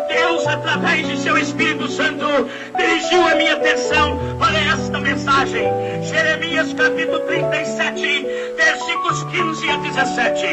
Deus, através de seu Espírito Santo, dirigiu a minha atenção para esta mensagem. Jeremias capítulo 37, versículos 15 a 17.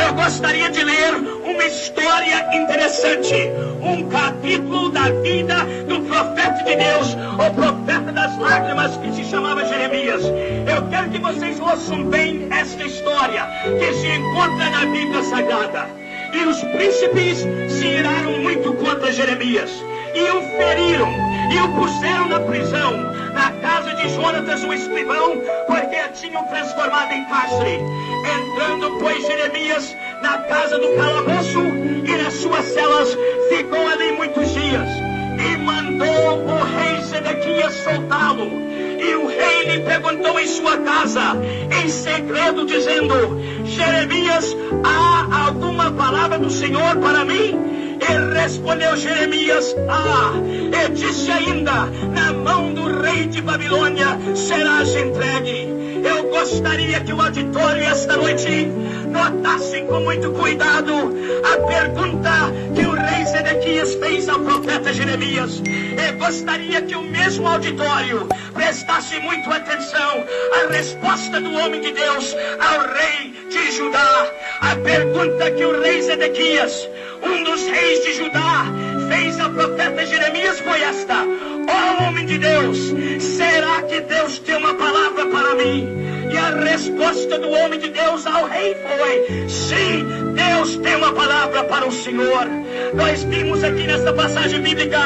Eu gostaria de ler uma história interessante, um capítulo da vida do profeta de Deus, o profeta das lágrimas, que se chamava Jeremias. Eu quero que vocês ouçam bem esta história, que se encontra na Bíblia Sagrada. E os príncipes se iraram muito contra Jeremias, e o feriram, e o puseram na prisão, na casa de Jonatas, o escrivão, porque a tinham transformado em cárcere. Entrando, pois, Jeremias na casa do calabouço e nas suas celas, ficou ali muitos dias, e mandou o rei Sedequias soltá-lo. E o rei lhe perguntou em sua casa, em segredo, dizendo: Jeremias, há alguma palavra do Senhor para mim? E respondeu Jeremias: e disse ainda: na mão do rei de Babilônia serás entregue. Eu gostaria que o auditório esta noite notasse com muito cuidado a pergunta que o rei Sedequias fez ao profeta Jeremias. Eu gostaria que o mesmo auditório prestasse muito atenção à resposta do homem de Deus ao rei de Judá. A pergunta que o rei Sedequias, um dos reis de Judá, fez ao profeta Jeremias foi esta: ó homem de Deus, será que Deus tem uma palavra para mim? E a resposta do homem de Deus ao rei foi: sim, Deus tem uma palavra para o Senhor. Nós vimos aqui nesta passagem bíblica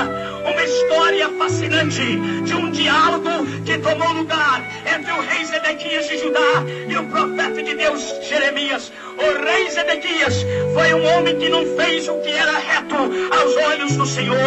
uma história fascinante de um diálogo que tomou lugar entre o rei Sedequias de Judá e o profeta de Deus Jeremias. O rei Sedequias foi um homem que não fez o que era reto aos olhos do Senhor.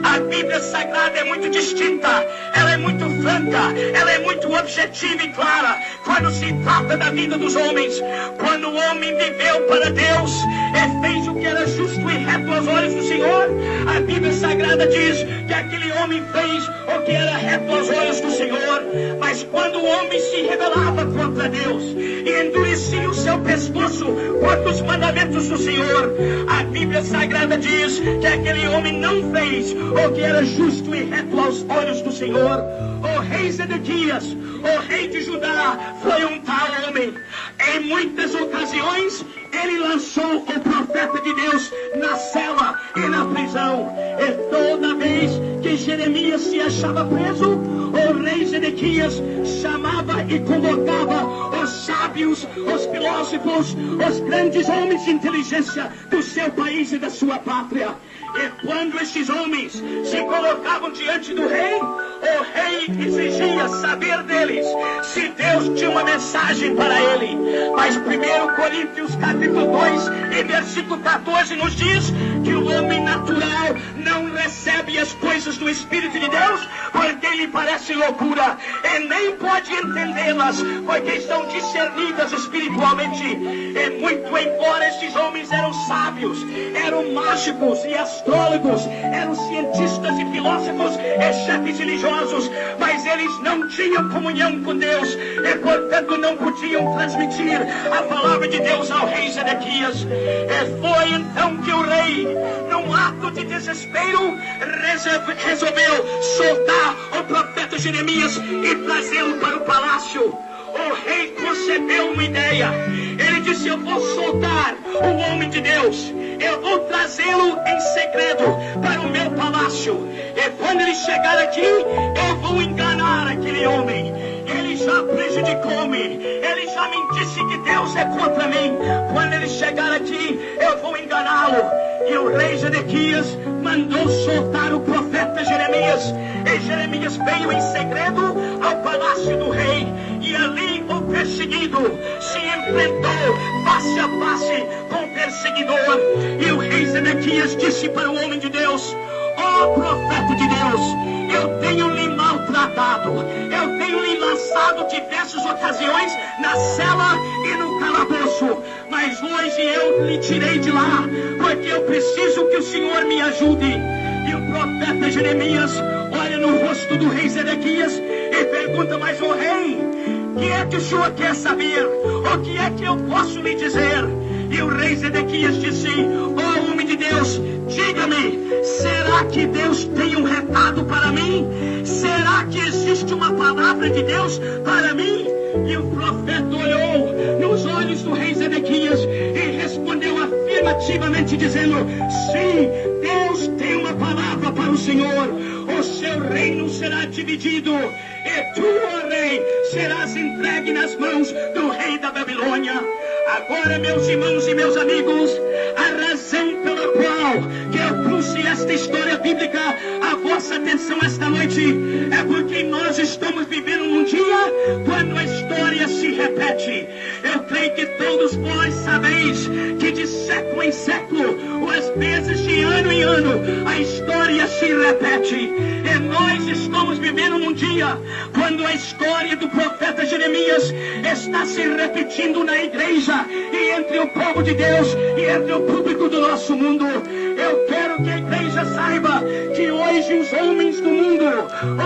A Bíblia Sagrada é muito distinta, ela é muito franca, ela é muito objetiva e clara quando se trata da vida dos homens. Quando o homem viveu para Deus e fez o que era justo e reto aos olhos do Senhor, a Bíblia Sagrada diz que aquele homem fez o que era reto aos olhos do Senhor. Mas quando o homem se rebelava contra Deus e endurecia o seu pescoço contra os mandamentos do Senhor, a Bíblia Sagrada diz que aquele homem não fez o que era justo e reto aos olhos do Senhor. O rei Sedequias, o rei de Judá, foi um tal homem. Em muitas ocasiões, ele lançou o profeta de Deus na cela e na prisão. E toda vez que Jeremias se achava preso, o rei Sedequias chamava e convocava os sábios, os filósofos, os grandes homens de inteligência do seu país e da sua pátria. E quando estes homens se colocavam diante do rei, o rei exigia saber deles se Deus tinha uma mensagem para ele. Mas 1 Coríntios capítulo 2 e versículo 14 nos diz que o homem natural não recebe as coisas do Espírito de Deus porque lhe parece loucura, e nem pode entendê-las porque são discernidas espiritualmente. E muito embora estes homens eram sábios, eram mágicos e astrólogos, eram cientistas e filósofos e chefes religiosos, mas eles não tinham comunhão com Deus e portanto não podiam transmitir a palavra de Deus ao rei Sedequias. E foi então que o rei, num ato de desespero, resolveu soltar o profeta Jeremias e trazê-lo para o palácio. O rei concebeu uma ideia. Ele disse: eu vou soltar o homem de Deus, eu vou trazê-lo em segredo para o meu palácio, e quando ele chegar aqui, eu vou enganar aquele homem. Ele já prejudicou-me, ele já me disse que Deus é contra mim. Quando ele chegar aqui, eu vou enganá-lo. E o rei Sedequias mandou soltar o profeta Jeremias. E Jeremias veio em segredo ao palácio do rei, e ali o perseguido se enfrentou face a face com o perseguidor. E o rei Sedequias disse para o homem de Deus: ó profeta de Deus, eu tenho lhe maltratado, eu tenho lhe lançado diversas ocasiões na cela e no calabouço, mas hoje eu lhe tirei de lá, porque eu preciso que o Senhor me ajude. E o profeta Jeremias olha no rosto do rei Sedequias e pergunta: mas o rei, o que é que o senhor quer saber? O que é que eu posso lhe dizer? E o rei Zedequias disse: ó homem de Deus, diga-me, será que Deus tem um recado para mim? Será que existe uma palavra de Deus para mim? E o profeta olhou nos olhos do rei Zedequias e respondeu afirmativamente, dizendo: sim, Deus tem uma palavra para o Senhor. O seu reino será dividido e tu, ó rei, serás entregue nas mãos do rei da Babilônia. Agora, meus irmãos e meus amigos, a razão pela qual que eu trouxe esta história bíblica à vossa atenção esta noite é porque nós estamos vivendo num dia quando a história se repete. Eu creio que todos vós sabeis que de século em século, ou às vezes de ano em ano, a história se repete. E nós estamos vivendo num dia quando a história do profeta Jeremias está se repetindo na igreja e entre o povo de Deus e entre o público do nosso mundo. Eu quero que a igreja saiba que hoje os homens do mundo,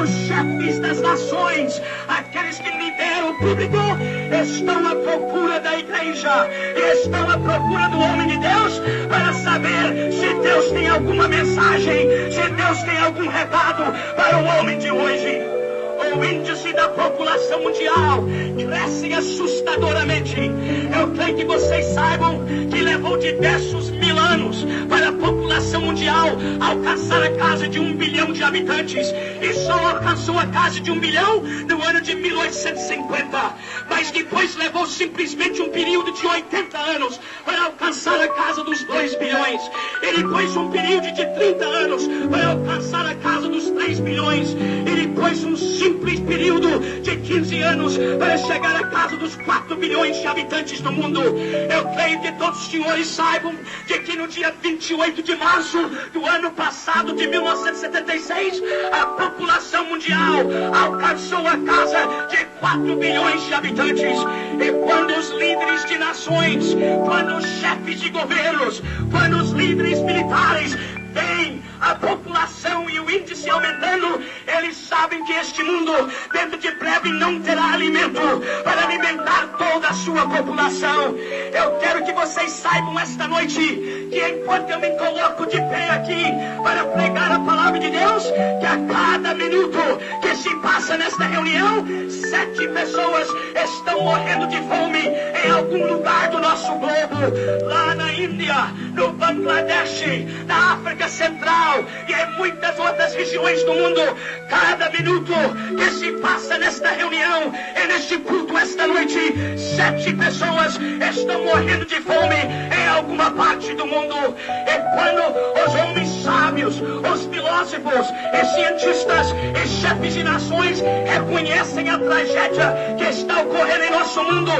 os chefes das nações, aqueles que lideram o público, estão à procura da igreja, estão à procura do homem de Deus para saber se Deus tem alguma mensagem, se Deus tem algum recado para o homem de hoje. O índice da população mundial cresce assustadoramente. Eu creio que vocês saibam que levou diversos mil anos para a população mundial alcançar a casa de 1 bilhão de habitantes. E só alcançou a casa de 1 bilhão no ano de 1850. Mas depois levou simplesmente um período de 80 anos para alcançar a casa dos 2 bilhões. E depois um período de 30 anos para alcançar a casa dos 3 bilhões. E depois um simples período de 15 anos para chegar à casa dos 4 bilhões de habitantes do mundo. Eu creio que todos os senhores saibam de que no dia 28 de março do ano passado, de 1976, a população mundial alcançou a casa de 4 bilhões de habitantes. E quando os líderes de nações, quando os chefes de governos, quando os líderes militares veem a população e o índice aumentando, eles sabem que este mundo, dentro de breve, não terá alimento para alimentar toda a sua população. Eu quero que vocês saibam esta noite que enquanto eu me coloco de pé aqui para pregar a palavra de Deus, que a cada minuto que se passa nesta reunião, 7 pessoas estão morrendo de fome em algum lugar do nosso globo. Lá na Índia, no Bangladesh, na África Central e em muitas outras regiões do mundo. Cada minuto que se passa nesta reunião e neste culto esta noite, 7 pessoas estão morrendo de fome em alguma parte do mundo. E quando os homens sábios, os filósofos e cientistas e chefes de nações reconhecem a tragédia que está ocorrendo em nosso mundo,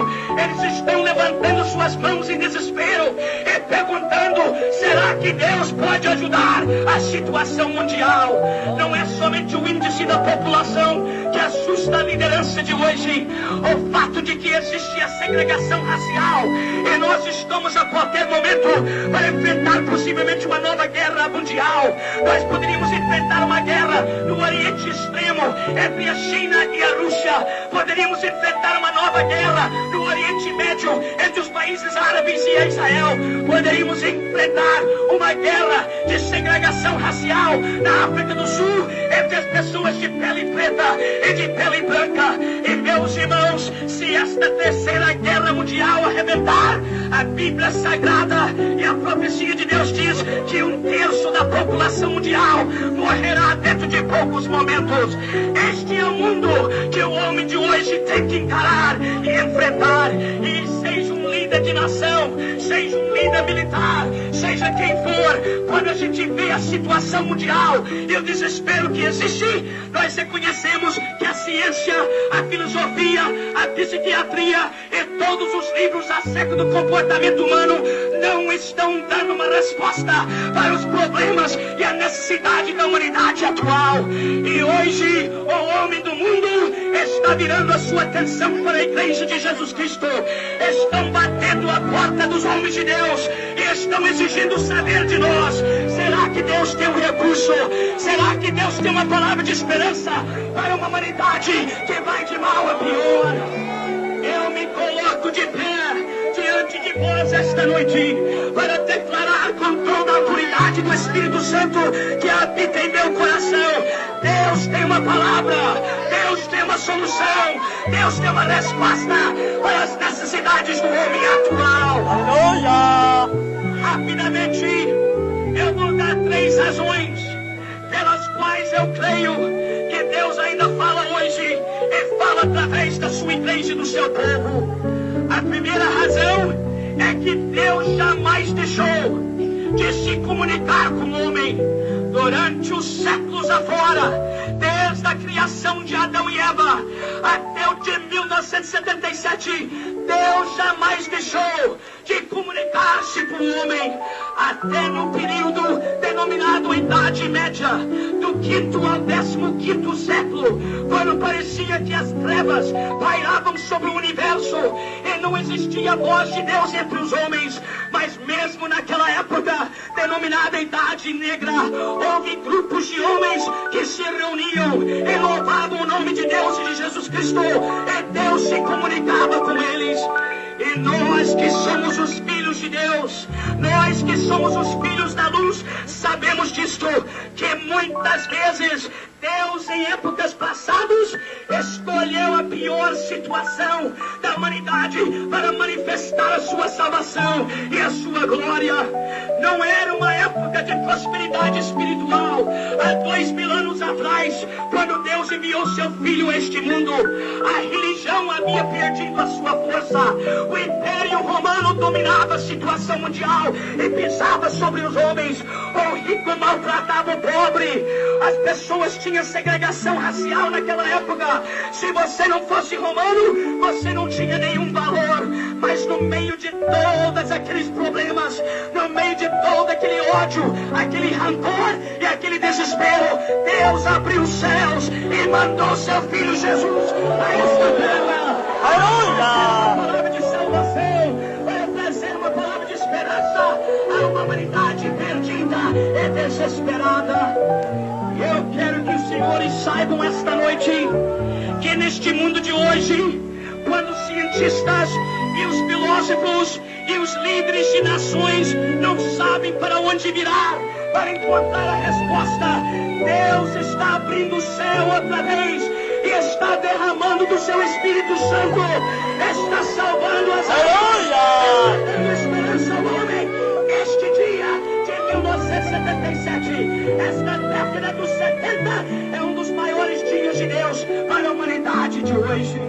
eles estão levantando suas mãos em desespero e perguntando: será que Deus pode ajudar a situação mundial? Não é somente o índice da população que assusta a liderança de hoje, o fato de que existe a segregação racial e nós estamos a qualquer momento para enfrentar possivelmente uma nova guerra mundial. Nós poderíamos enfrentar uma guerra no Oriente Extremo entre a China e a Rússia, poderíamos enfrentar uma nova guerra no Oriente Médio entre os países árabes e Israel, poderíamos enfrentar uma guerra de segregação racial na África do Sul entre as pessoas de pele preta e de pele branca. E meus irmãos, se esta terceira guerra mundial arrebentar, a Bíblia Sagrada e a profecia de Deus diz que 1/3 da população mundial morrerá dentro de poucos momentos. Este é o mundo que o homem de hoje tem que encarar e enfrentar. E seja um líder de nação, seja um líder militar, seja quem for, quando a gente vê a situação mundial e o desespero que existe, nós reconhecemos que a ciência, a filosofia, a psiquiatria e todos os livros acerca do comportamento humano não estão dando uma resposta para os problemas e a necessidade da humanidade atual. E hoje o homem do mundo está virando a sua atenção para a igreja de Jesus Cristo. Estão batendo a porta dos homens de Deus e estão exigindo saber de nós: será que Deus tem um recurso? Será que Deus tem uma palavra de esperança para uma humanidade que vai de mal a pior? Eu me coloco de pé diante diante de vós esta noite para declarar com toda a autoridade do Espírito Santo que habita em meu coração. Deus tem uma palavra, Deus tem uma solução, Deus tem uma resposta para as necessidades do homem atual. Aleluia! Rapidamente, eu vou dar 3 razões pelas quais eu creio que Deus ainda fala hoje e fala através da sua igreja e do seu povo. A primeira razão é que Deus jamais deixou de se comunicar com o homem durante os séculos afora, desde a criação de Adão e Eva até o de 1977. Deus jamais deixou de comunicar-se com o homem, até no período denominado Idade Média, do 5º ao 15º século, quando parecia que as trevas pairavam sobre o universo e não existia voz de Deus entre os homens. Mas mesmo naquela época, denominada Idade Negra, houve grupos de homens que se reuniam e louvavam o nome de Deus e de Jesus Cristo, e Deus se comunicava com eles. E nós que somos os filhos de Deus, nós que somos os filhos da luz, sabemos disto, que muitas vezes Deus, em épocas passadas, escolheu a pior situação da humanidade para manifestar a sua salvação e a sua glória. Não era uma época de prosperidade espiritual. Há 2000 anos atrás, quando Deus enviou seu Filho a este mundo, a religião havia perdido a sua força. O Império Romano dominava a situação mundial e pisava sobre os homens. O rico maltratava o pobre. As pessoas tinham segregação racial naquela época. Se você não fosse romano, você não tinha nenhum valor. Mas no meio de todos aqueles problemas, no meio de todo aquele ódio, aquele rancor e aquele desespero, Deus abriu os céus e mandou seu Filho Jesus a esta terra. Aleluia! Uma palavra de salvação, para trazer uma palavra de esperança a uma humanidade perdida e desesperada. Eu quero que os senhores saibam esta noite que neste mundo de hoje, quando os cientistas e os filósofos e os líderes de nações não sabem para onde virar para encontrar a resposta, Deus está abrindo o céu outra vez e está derramando do seu Espírito Santo, está salvando as almas, está dando esperança ao homem. Este dia de 1977, esta década dos 70, é um dos maiores dias de Deus para a humanidade de hoje.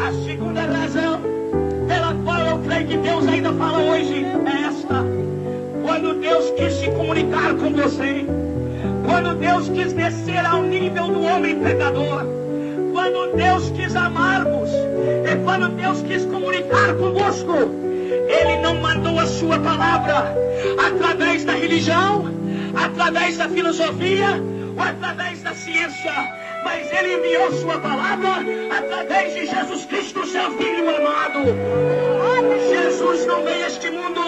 A segunda razão pela qual eu creio que Deus ainda fala hoje é esta: quando Deus quis se comunicar com você, quando Deus quis descer ao nível do homem pecador, quando Deus quis amar-vos e quando Deus quis comunicar convosco, Ele não mandou a sua palavra através da religião, através da filosofia ou através da ciência, mas Ele enviou sua palavra através de Jesus Cristo, seu Filho amado. Jesus não veio a este mundo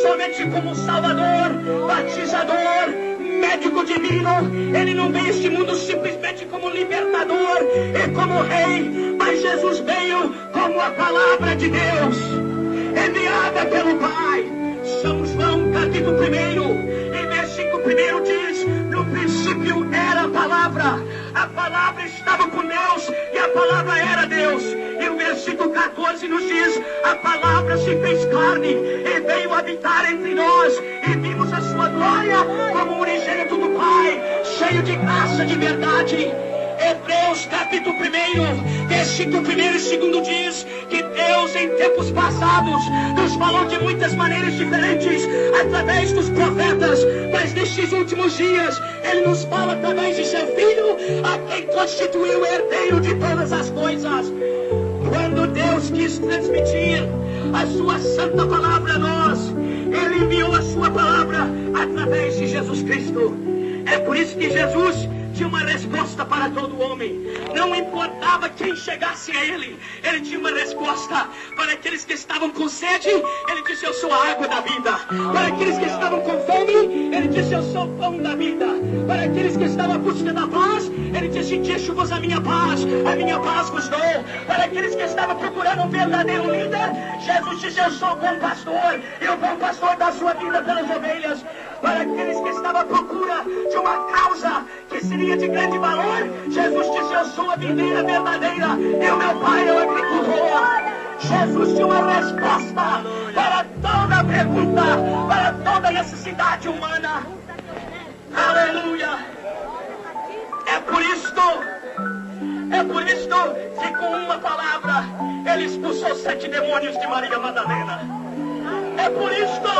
somente como Salvador, batizador, médico divino. Ele não veio a este mundo simplesmente como libertador e como rei, mas Jesus veio como a palavra de Deus, enviada pelo Pai. São João capítulo 1 e versículo 1 diz: no princípio era a palavra estava com Deus e a palavra era Deus. E o versículo 14 nos diz: a palavra se fez carne e veio habitar entre nós, e vimos a sua glória como o unigênito do Pai, cheio de graça e de verdade. Hebreus capítulo 1, versículo 1 e 2 diz que Deus em tempos passados nos falou de muitas maneiras diferentes através dos profetas, mas nestes últimos dias Ele nos fala através de seu Filho, a quem constituiu o herdeiro de todas as coisas. Quando Deus quis transmitir a sua santa palavra a nós, Ele enviou a sua palavra através de Jesus Cristo. É por isso que Jesus tinha uma resposta para todo homem. Não importava quem chegasse a Ele, Ele tinha uma resposta. Para aqueles que estavam com sede, Ele disse: eu sou a água da vida. Para aqueles que estavam com fome, Ele disse: eu sou o pão da vida. Para aqueles que estavam busca da paz, ele disse: deixo-vos a minha paz vos dou. Para aqueles que estavam procurando um verdadeiro líder, Jesus disse: eu sou o bom pastor, e o bom pastor dá sua vida pelas ovelhas. Para aqueles que estavam à procura de uma causa que seria de grande valor, Jesus disse: eu sou a videira verdadeira, e o meu pai é o agricultor. Jesus tinha uma resposta para toda pergunta, para toda necessidade humana. Aleluia! É por isto que com uma palavra ele expulsou 7 demônios de Maria Madalena. É por isto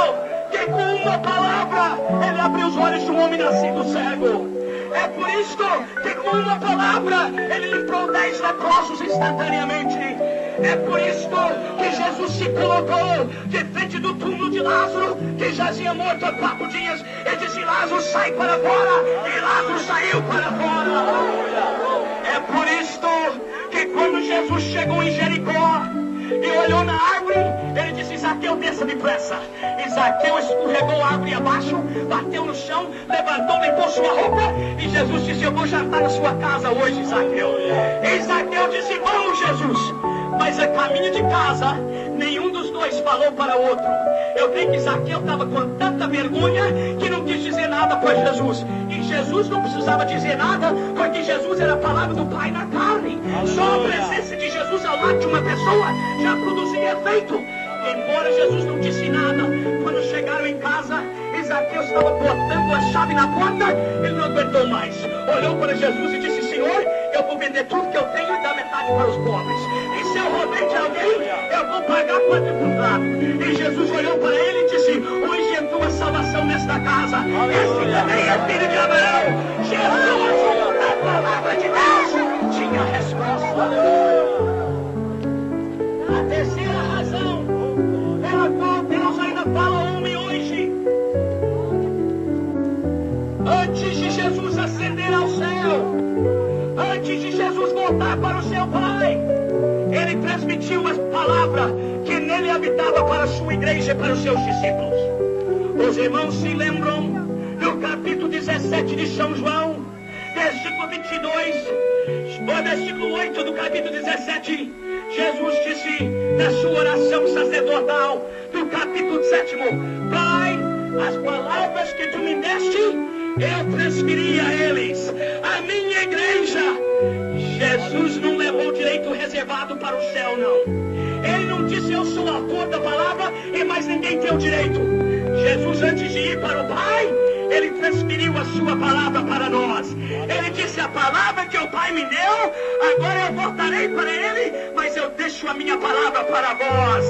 que com uma palavra ele abriu os olhos de um homem nascido cego. É por isto que com uma palavra ele livrou 10 leprosos instantaneamente. É por isto que Jesus se colocou de frente do túmulo de Lázaro, que jazia morto há 4 dias, e disse: Lázaro, sai para fora. E Lázaro saiu para fora. É por isto que quando Jesus chegou em Jericó e olhou na árvore, ele disse: Zaqueu, desça depressa. E Zaqueu escorregou a árvore abaixo, bateu no chão, levantou, limpou sua roupa, e Jesus disse: eu vou jantar na sua casa hoje, Zaqueu. E Zaqueu disse: vamos, Jesus. Mas a caminho de casa, nenhum dos dois falou para o outro. Eu creio que Zaqueu estava com tanta vergonha que não quis dizer nada para Jesus. E Jesus não precisava dizer nada, porque Jesus era a palavra do Pai na carne. Só a presença de Jesus ao lado de uma pessoa já produzia efeito. Embora Jesus não disse nada, quando chegaram em casa, Zaqueu estava botando a chave na porta, ele não aguentou mais. Olhou para Jesus e disse: Senhor, eu vou vender tudo que eu tenho e dar metade para os pobres. E se eu roubei de alguém, eu vou pagar quadruplicado. E Jesus olhou para ele e disse: hoje entrou a salvação nesta casa. Esse também é filho de Abraão. Jesus, a palavra de Deus, tinha resposta. A terceira razão pela qual Deus ainda fala ao homem hoje: antes de Jesus ascender ao céu, antes de Jesus voltar para o seu Pai, ele transmitiu uma palavra que nele habitava para a sua igreja e para os seus discípulos. Os irmãos se lembram no capítulo 17 de São João, versículo 22, o versículo 8 do capítulo 17, Jesus disse na sua oração sacerdotal do capítulo 7: Pai, as palavras que tu me deste, eu transferi a eles, a minha igreja. Jesus não levou direito reservado para o céu, não. Ele não disse: eu sou o autor da palavra e mais ninguém tem o direito. Jesus, antes de ir para o Pai, ele transferiu a sua palavra para nós. Ele disse: a palavra que o Pai me deu, agora eu voltarei para ele, mas eu deixo a minha palavra para vós.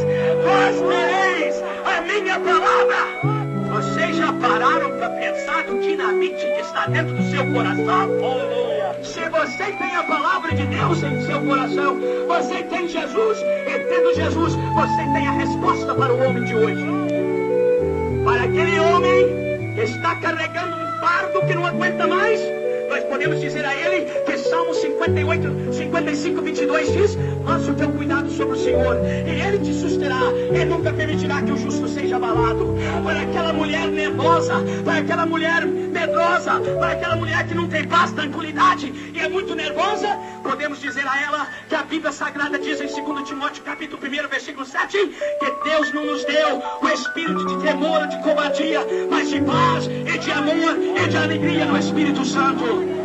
Vós tereis a minha palavra. Vocês já pararam para pensar no dinamite que está dentro do seu coração? Se você tem a palavra de Deus em seu coração, você tem Jesus, e tendo Jesus, você tem a resposta para o homem de hoje. Para aquele homem que está carregando um fardo que não aguenta mais, nós podemos dizer a ele que Salmo 55, 22 diz: lança o teu cuidado sobre o Senhor, e ele te susterá, e nunca permitirá que o justo seja abalado. Para aquela mulher nervosa, para aquela mulher medrosa, para aquela mulher que não tem paz, tranquilidade e é muito nervosa, podemos dizer a ela que a Bíblia Sagrada diz em 2 Timóteo capítulo 1, versículo 7, que Deus não nos deu o espírito de temor, de covardia, mas de paz e de amor e de alegria no Espírito Santo.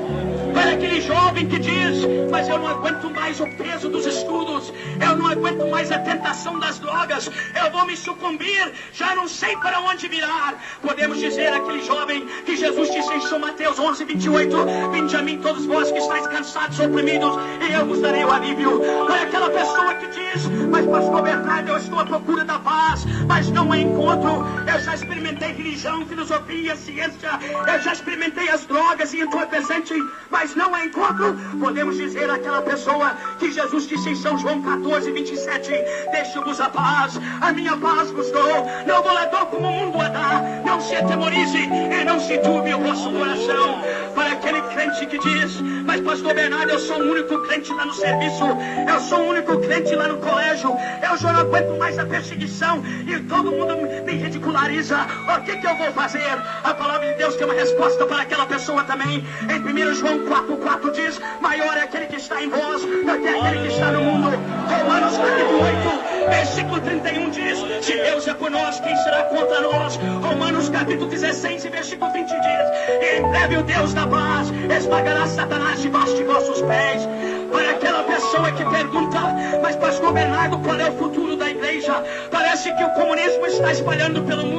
Para aquele jovem que diz: mas eu não aguento mais o peso dos estudos, eu não aguento mais a tentação das drogas, eu vou me sucumbir, já não sei para onde virar. Podemos dizer àquele jovem que Jesus disse em São Mateus 11, 28, vinde a mim todos vós que estáis cansados e oprimidos, e eu vos darei o alívio. Para aquela pessoa que diz: mas pastor Bernardo, eu estou à procura da paz, mas não a encontro, eu já experimentei religião, filosofia, ciência, eu já experimentei as drogas e entorpecente, mas não a encontro. Podemos dizer àquela pessoa que Jesus disse em São João 14, 27, deixo-vos a paz, a minha paz vos dou, não vou lá dou como o mundo a dá, não se atemorize e não se turbe o vosso coração. Para aquele crente que diz: mas pastor Bernardo, eu sou o único crente lá no serviço, eu sou o único crente lá no colégio, eu já não aguento mais a perseguição e todo mundo me ridiculariza, Marisa, o que eu vou fazer? A palavra de Deus tem uma resposta para aquela pessoa também. Em 1 João 4,4 diz: maior é aquele que está em vós do que aquele que está no mundo. Romanos capítulo 8, versículo 31 diz: se Deus é por nós, quem será contra nós? Romanos capítulo 16, versículo 20 diz: em breve o Deus da paz esmagará Satanás debaixo de vossos pés. Para aquela pessoa que pergunta: mas pastor Bernardo, qual é o futuro da igreja? Parece que o comunismo está espalhando pelo mundo.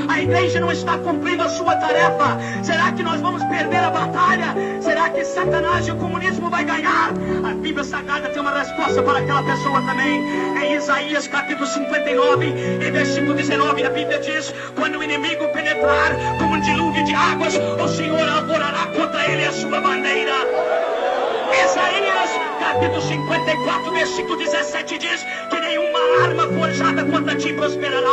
A igreja não está cumprindo a sua tarefa. Será que nós vamos perder a batalha? Será que Satanás e o comunismo vai ganhar? A Bíblia Sagrada tem uma resposta para aquela pessoa também. Em Isaías capítulo 59 e versículo 19, a Bíblia diz: quando o inimigo penetrar como um dilúvio de águas, o Senhor alvorará contra ele a sua bandeira. Isaías capítulo 54, versículo 17 diz que nenhuma arma forjada contra ti prosperará.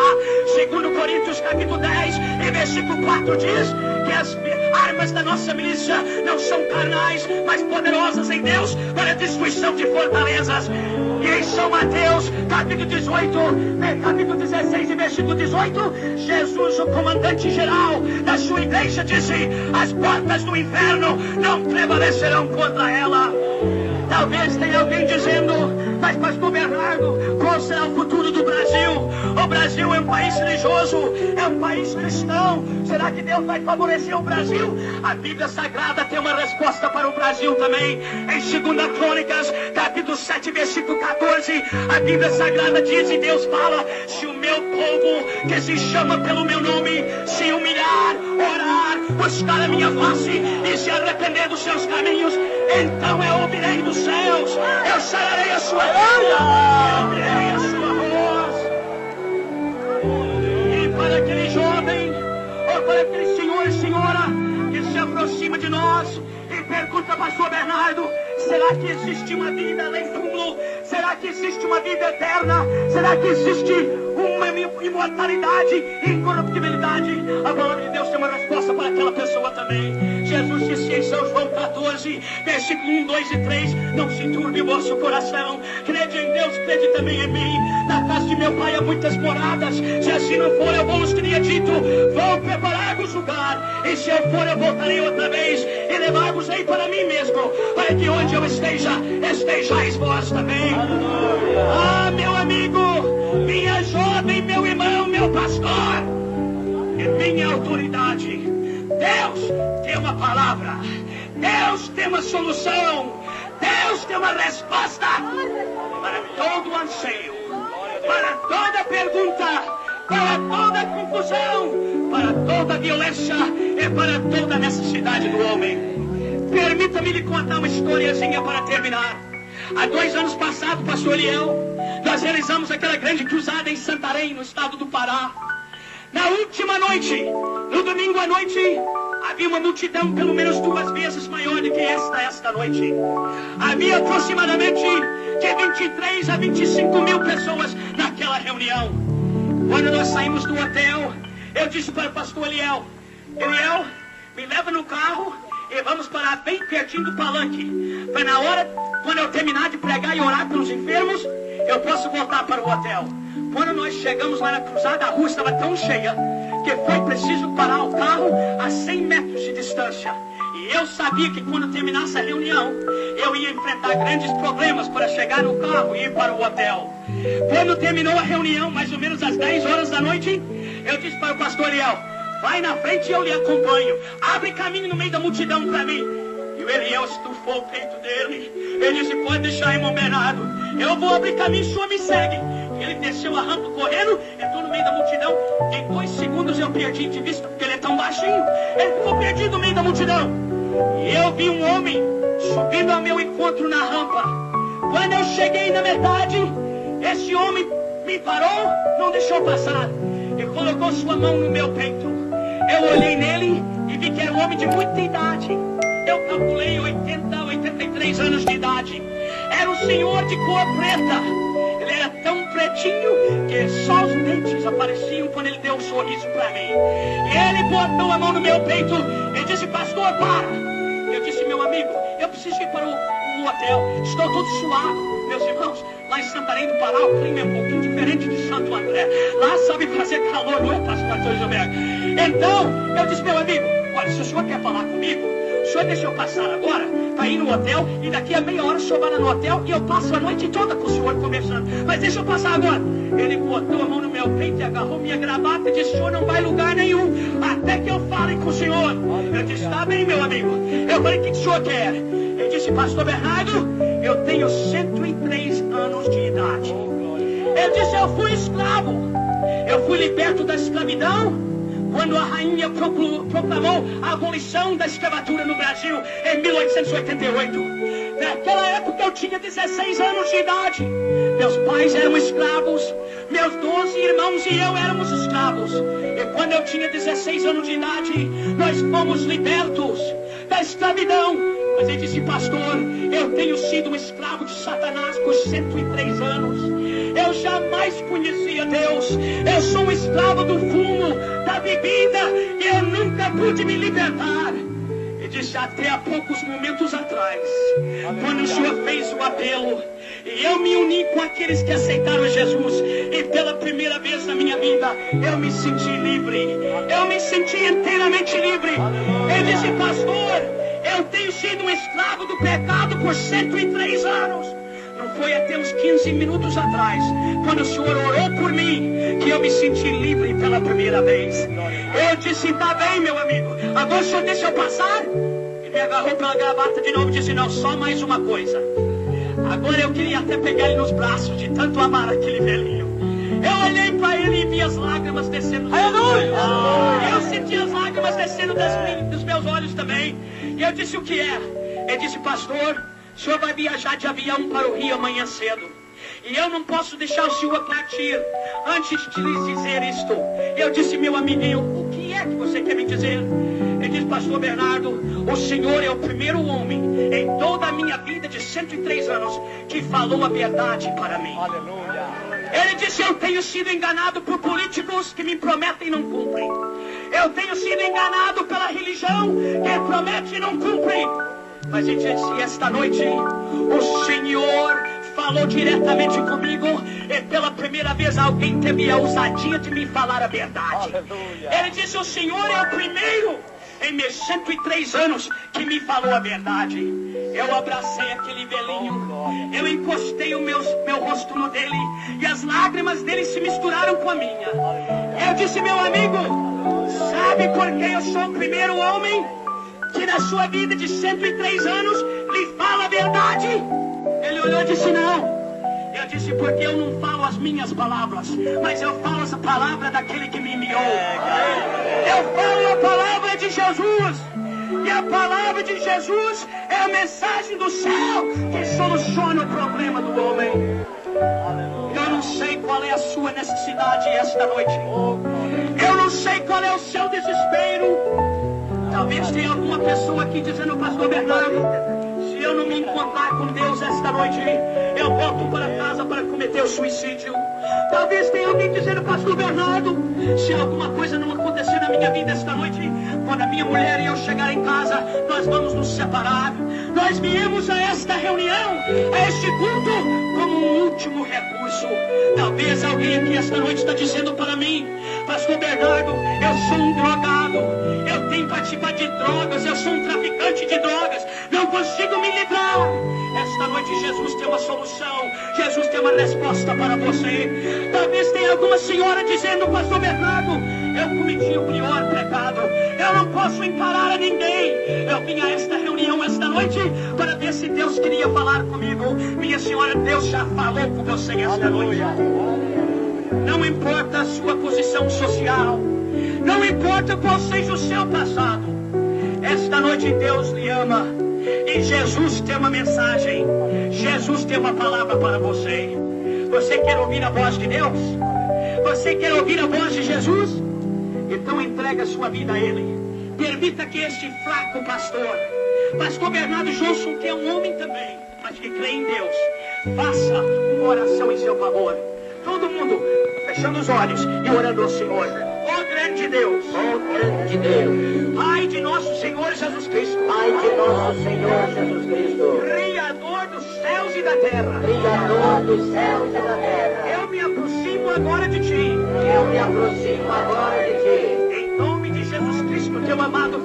Segundo Coríntios capítulo 10 e versículo 4 diz que as armas da nossa milícia não são carnais, mas poderosas em Deus para a destruição de fortalezas. E em São Mateus capítulo 18, capítulo 16 e versículo 18, Jesus, o comandante geral da sua igreja, disse: as portas do inferno não prevalecerão contra ela. Talvez tenha alguém dizendo: mas pastor Bernardo, qual será o futuro do Brasil? O Brasil é um país religioso, é um país cristão. Será que Deus vai favorecer o Brasil? A Bíblia Sagrada tem uma resposta para o Brasil também. Em 2 Crônicas, capítulo 7, versículo 14, a Bíblia Sagrada diz e Deus fala: se o meu povo, que se chama pelo meu nome, se humilhar, orar, buscar a minha face e se arrepender dos seus caminhos, então eu ouvirei dos céus, eu sararei a sua terra, eu ouvirei a sua voz. E para aquele jovem, ou para aquele senhor e senhora que se aproxima de nós e pergunta: pastor Bernardo, será que existe uma vida além do túmulo? Será que existe uma vida eterna? Será que existe uma imortalidade e incorruptibilidade? A palavra de Deus tem uma resposta para aquela pessoa também. Jesus disse em São João 14, versículo 1, 2 e 3: não se turbe o vosso coração, crede em Deus, crede também em mim. Na casa de meu pai há muitas moradas, se assim não for, eu vos teria dito: vou preparar-vos lugar, e se eu for, eu voltarei outra vez e levar-vos-ei para mim mesmo, para que onde eu esteja, estejais vós também. Ah, meu amigo, minha jovem, meu irmão, meu pastor, e minha autoridade, Deus tem uma palavra, Deus tem uma solução, Deus tem uma resposta para todo anseio, para toda pergunta, para toda confusão, para toda violência e para toda necessidade do homem. Permita-me lhe contar uma historiazinha para terminar. Há 2 anos passados, pastor Eliel, nós realizamos aquela grande cruzada em Santarém, no estado do Pará. Na última noite, no domingo à noite, havia uma multidão pelo menos 2 vezes maior do que esta noite. Havia aproximadamente de 23 a 25 mil pessoas naquela reunião. Quando nós saímos do hotel, eu disse para o pastor Eliel: Eliel, me leva no carro e vamos parar bem pertinho do palanque, para na hora, quando eu terminar de pregar e orar pelos enfermos, eu posso voltar para o hotel. Quando nós chegamos lá na cruzada, a rua estava tão cheia que foi preciso parar o carro a 100 metros de distância. E eu sabia que quando terminasse a reunião, eu ia enfrentar grandes problemas para chegar no carro e ir para o hotel. Quando terminou a reunião, mais ou menos às 10 horas da noite, eu disse para o pastor Eliel: vai na frente e eu lhe acompanho. Abre caminho no meio da multidão para mim. E o Eliel estufou o peito dele. Ele disse: pode deixar, irmão Bernardo, eu vou abrir caminho, o senhor me segue. Ele desceu a rampa correndo, entrou no meio da multidão. Em 2 segundos eu perdi de vista, porque ele é tão baixinho. Ele ficou perdido no meio da multidão. E eu vi um homem subindo ao meu encontro na rampa. Quando eu cheguei na metade, esse homem me parou, não deixou passar, e colocou sua mão no meu peito. Eu olhei nele e vi que era um homem de muita idade. Eu calculei 80, 83 anos de idade. Era um senhor de cor preta. Ele era tão pretinho que só os dentes apareciam quando ele deu um sorriso para mim. E ele botou a mão no meu peito e disse: pastor, para. Eu disse: meu amigo, eu preciso ir para o hotel. Estou todo suado. Meus irmãos, lá em Santarém do Pará, o clima é um pouquinho diferente de Santo André. Lá sabe fazer calor, não é, pastor? pastor Gilberto. Então, eu disse, meu amigo, olha, se o senhor quer falar comigo, o senhor deixa eu passar agora para ir no hotel e daqui a meia hora o senhor vai lá no hotel e eu passo a noite toda com o senhor conversando. Mas deixa eu passar agora. Ele botou a mão no meu peito e agarrou minha gravata e disse, o senhor não vai lugar nenhum até que eu fale com o senhor. Eu disse, tá bem, meu amigo. Eu falei, o que o senhor quer? Ele disse, pastor Bernardo, eu tenho 103 anos de idade. Ele disse, eu fui escravo. Eu fui liberto da escravidão quando a rainha proclamou a abolição da escravatura no Brasil em 1888. Naquela época eu tinha 16 anos de idade. Meus pais eram escravos, meus 12 irmãos e eu éramos escravos. E quando eu tinha 16 anos de idade, nós fomos libertos da escravidão. Mas ele disse, pastor, eu tenho sido um escravo de Satanás por 103 anos. Eu jamais conhecia Deus. Eu sou um escravo do fumo, da bebida, e eu nunca pude me libertar. Ele disse, até há poucos momentos atrás, quando o senhor fez o apelo, e eu me uni com aqueles que aceitaram Jesus, e pela primeira vez na minha vida, eu me senti livre. Eu me senti inteiramente livre. Ele disse, pastor, eu tenho sido um escravo do pecado por 103 anos. Não foi até uns 15 minutos atrás, quando o senhor orou por mim, que eu me senti livre pela primeira vez. Eu disse, tá bem, meu amigo, agora o senhor deixa eu passar? Ele me agarrou pela gravata de novo e disse, não, só mais uma coisa. Agora eu queria até pegar ele nos braços, de tanto amar aquele velhinho. Eu olhei para ele e vi as lágrimas descendo. Eu senti as lágrimas descendo dos meus olhos também. E eu disse, o que é? Ele disse, pastor, o senhor vai viajar de avião para o Rio amanhã cedo. E eu não posso deixar o senhor partir antes de lhes dizer isto. Eu disse, meu amiguinho, o que é que você quer me dizer? Ele disse, pastor Bernardo, o senhor é o primeiro homem em toda a minha vida de 103 anos que falou a verdade para mim. Aleluia. Ele disse, eu tenho sido enganado por políticos que me prometem e não cumprem. Eu tenho sido enganado pela religião que promete e não cumpre. Mas ele disse, esta noite o Senhor falou diretamente comigo e pela primeira vez alguém teve a ousadia de me falar a verdade. Aleluia. Ele disse, o Senhor é o primeiro em meus 103 anos que me falou a verdade. Eu abracei aquele velhinho, eu encostei o meu rosto no dele e as lágrimas dele se misturaram com a minha. Eu disse, meu amigo, sabe por que eu sou o primeiro homem que na sua vida de 103 anos lhe fala a verdade? Ele olhou e disse, não. Eu disse, porque eu não falo as minhas palavras, mas eu falo essa palavra daquele que me enviou. Eu falo a palavra de Jesus. E a palavra de Jesus é a mensagem do céu que soluciona o problema do homem. Eu não sei qual é a sua necessidade esta noite. Eu não sei qual é o seu desespero. Talvez tenha alguma pessoa aqui dizendo, pastor Bernardo, se eu não me encontrar com Deus esta noite, eu volto para casa para cometer o suicídio. Talvez tenha alguém dizendo, pastor Bernardo, se alguma coisa não acontecer na minha vida esta noite, quando a minha mulher e eu chegar em casa, nós vamos nos separar. Nós viemos a esta reunião, a este culto, como um último recurso. Talvez alguém aqui esta noite está dizendo para mim, pastor Bernardo, eu sou um drogado, eu tenho participado de drogas, eu sou um traficante de drogas, não consigo me livrar. Esta noite Jesus tem uma solução, Jesus tem uma resposta para você. Talvez tenha alguma senhora dizendo, pastor Bernardo, eu cometi o pior pecado, eu não posso encarar a ninguém. Eu vim a esta reunião esta noite para ver se Deus queria falar comigo. Minha senhora, Deus já falou com você esta noite. Não importa a sua posição social, não importa qual seja o seu passado, esta noite Deus lhe ama. E Jesus tem uma mensagem, Jesus tem uma palavra para você. Você quer ouvir a voz de Deus? Você quer ouvir a voz de Jesus? Então entrega a sua vida a Ele. Permita que este fraco pastor Bernardo Johnson, que é um homem também, mas que crê em Deus, faça uma oração em seu favor. Todo mundo fechando os olhos e orando ao Senhor. Ó grande Deus, Pai de nosso Senhor Jesus Cristo, Pai de nosso Senhor Jesus Cristo, Criador dos céus e da terra, Criador dos céus e da terra, eu me aproximo agora de Ti, eu me aproximo agora de Ti,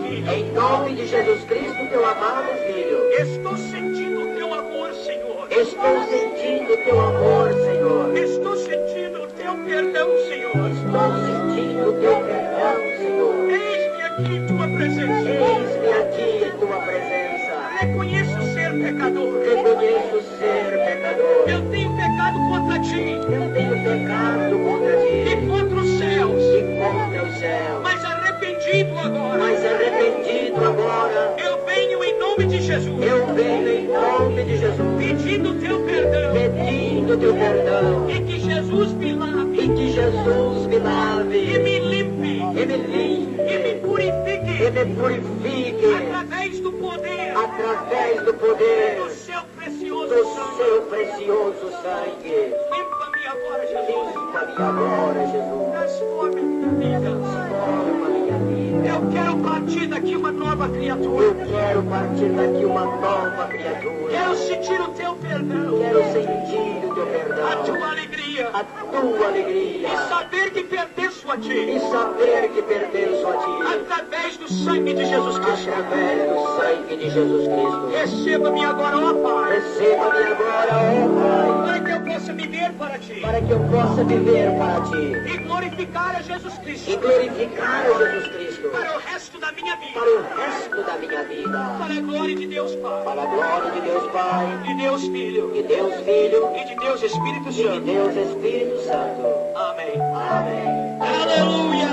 Filho. Em nome de Jesus Cristo, teu amado Filho. Estou sentindo o teu amor, Senhor. Estou sentindo o teu amor, Senhor. Estou sentindo o teu perdão, Senhor. Estou sentindo o teu perdão, Senhor. Eis-me aqui em tua presença. Eis-me aqui em tua presença. Reconheço ser pecador. Reconheço ser pecador. Eu tenho pecado contra ti Eu tenho pecado contra e ti contra os céus. e contra o céu. Mas arrependido agora, Mas arrependido agora, eu venho em nome de Jesus, eu venho em nome de Jesus, pedindo teu perdão. pedindo teu perdão. E que Jesus me lave, E que Jesus me e lave, me limpe, e me limpe, e me e purifique, me purifique, através do poder através do poder do seu precioso do sangue. seu precioso sangue. Limpa-me agora, Jesus. Limpa-me agora, Jesus. Transforme minha vida. Transforma minha vida. Eu quero partir daqui uma nova criatura. Eu quero partir daqui uma nova criatura. Quero sentir o teu perdão, Quero sentir o teu a perdão, tua alegria, a tua alegria, e saber que pertenço a ti, e saber que pertenço a ti, através do sangue de Jesus Cristo. através do sangue de Jesus Cristo. Receba-me agora, ó Pai, Receba-me agora, ó para que eu possa viver para ti Pai, para que eu possa viver para ti e glorificar a Jesus e Cristo glorificar a Jesus Cristo para o resto da minha vida, para o resto da minha vida, para a glória de Deus Pai, para a glória de Deus Pai, de Deus Filho de Deus Filho e de Deus Espírito e de Santo. Deus Espírito Santo. Amém. Amém. Aleluia!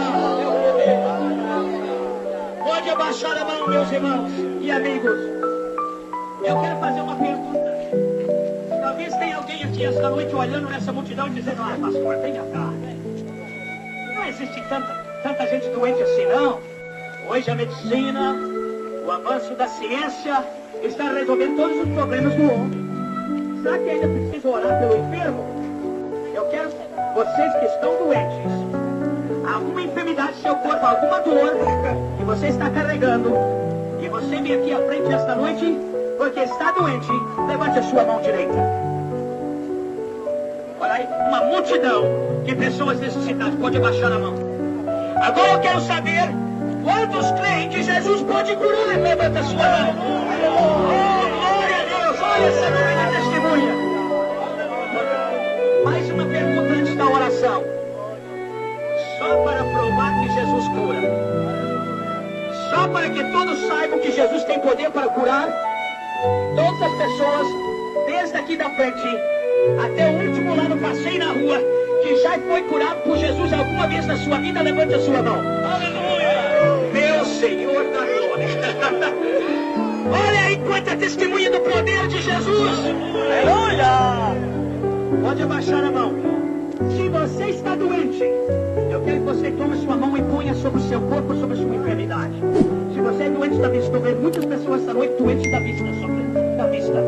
Pode abaixar a mão, meus irmãos e amigos. Eu quero fazer uma pergunta. Talvez tenha alguém aqui esta noite olhando nessa multidão e dizendo: ah, pastor, venha cá. Não existe tanta gente doente assim, não. Hoje a medicina, o avanço da ciência está resolvendo todos os problemas do homem. Será que ainda precisa orar pelo enfermo? Eu quero vocês que estão doentes, alguma enfermidade no seu corpo, alguma dor que você está carregando, e você vem aqui à frente esta noite porque está doente, levante a sua mão direita. Olha aí, uma multidão de pessoas necessitadas, pode abaixar a mão. Agora eu quero saber quantos creem que Jesus pode curar. Levanta a sua mão. Oh, glória a Deus, olha essa nuvem de testemunha. Mais uma pergunta antes da oração. Só para provar que Jesus cura. Só para que todos saibam que Jesus tem poder para curar. Todas as pessoas, desde aqui da frente até o último lá no passeio na rua, que já foi curado por Jesus alguma vez na sua vida, levante a sua mão. Aleluia! Meu Senhor da glória. Olha aí quanta testemunha do poder de Jesus. Aleluia! Pode abaixar a mão. Se você está doente, eu quero que você tome sua mão e ponha sobre o seu corpo, sobre a sua enfermidade. Se você é doente da vista, estou vendo muitas pessoas esta noite doentes da vista, da vista.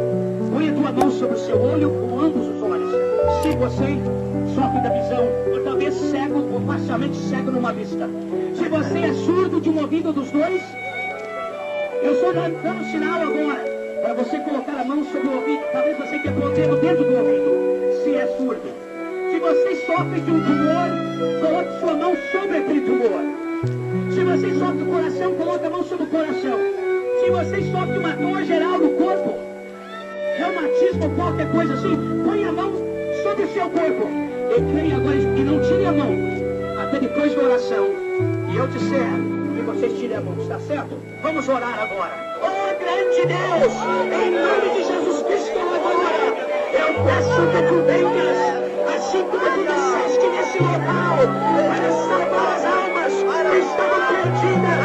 Põe a tua mão sobre o seu olho ou ambos os olhos. Se você sofre da visão, ou talvez cego ou parcialmente cego numa vista. Se você é surdo de um ouvido dos dois, eu estou dando sinal agora para você colocar a mão sobre o ouvido. Talvez você quebrou o dedo dentro do ouvido, se é surdo. Se você sofre de um tumor, coloque sua mão sobre aquele tumor. Se você sofre do coração, coloque a mão sobre o coração. Se você sofre de uma dor geral no corpo, reumatismo ou qualquer coisa assim, põe a mão sobre o seu corpo. E creia agora e não tire a mão até depois da oração. E eu disser que vocês tirem a mão, está certo? Vamos orar agora. Oh, grande Deus, em nome de Jesus Cristo agora, eu peço que tu venhas, assim como tu disseste nesse local, para salvar as almas que estavam perdidas,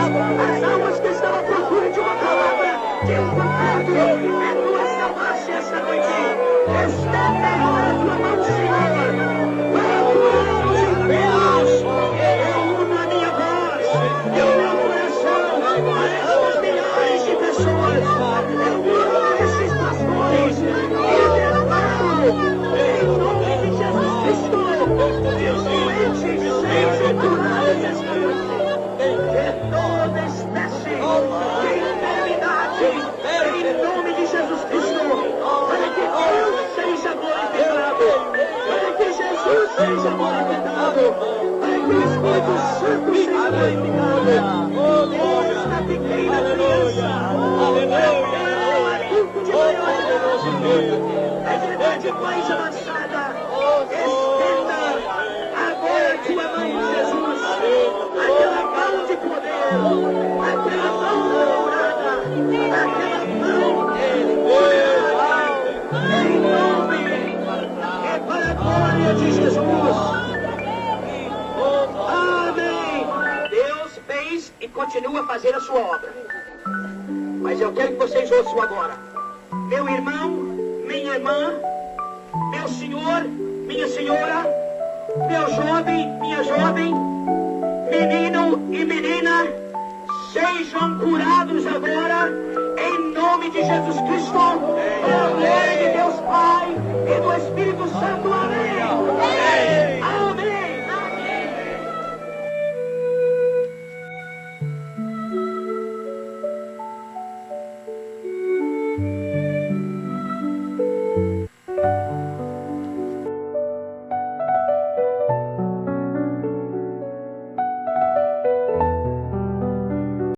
as almas que estavam à procura de uma palavra, de um contato, é tua salvação esta noite. Estenda agora a tua mão, Senhor, para curar os enfermos. Eu uno a minha voz, eu uno meu coração a estas milhares de pessoas. Eu uno esses pastores e declaro, em nome de Jesus Cristo, que os doentes sejam curados esta noite. De toda espécie de enfermidade, em nome de Jesus Cristo, para que Deus seja glorificado, para que Jesus seja glorificado, para que o Espírito Santo seja glorificado. Oh, Deus, está pequeno. É verdade, mais avançada. Estenda agora a tua mão, Jesus. Aquela mão de poder. Aquela mão dourada. Aquela mão em nome. É para a glória de Jesus. Amém. Deus fez e continua a fazer a sua obra. Mas eu quero que vocês ouçam agora. Meu irmão, minha irmã, meu senhor, minha senhora, meu jovem, minha jovem, menino e menina, sejam curados agora, em nome de Jesus Cristo, pela glória de Deus Pai e do Espírito Santo. Amém.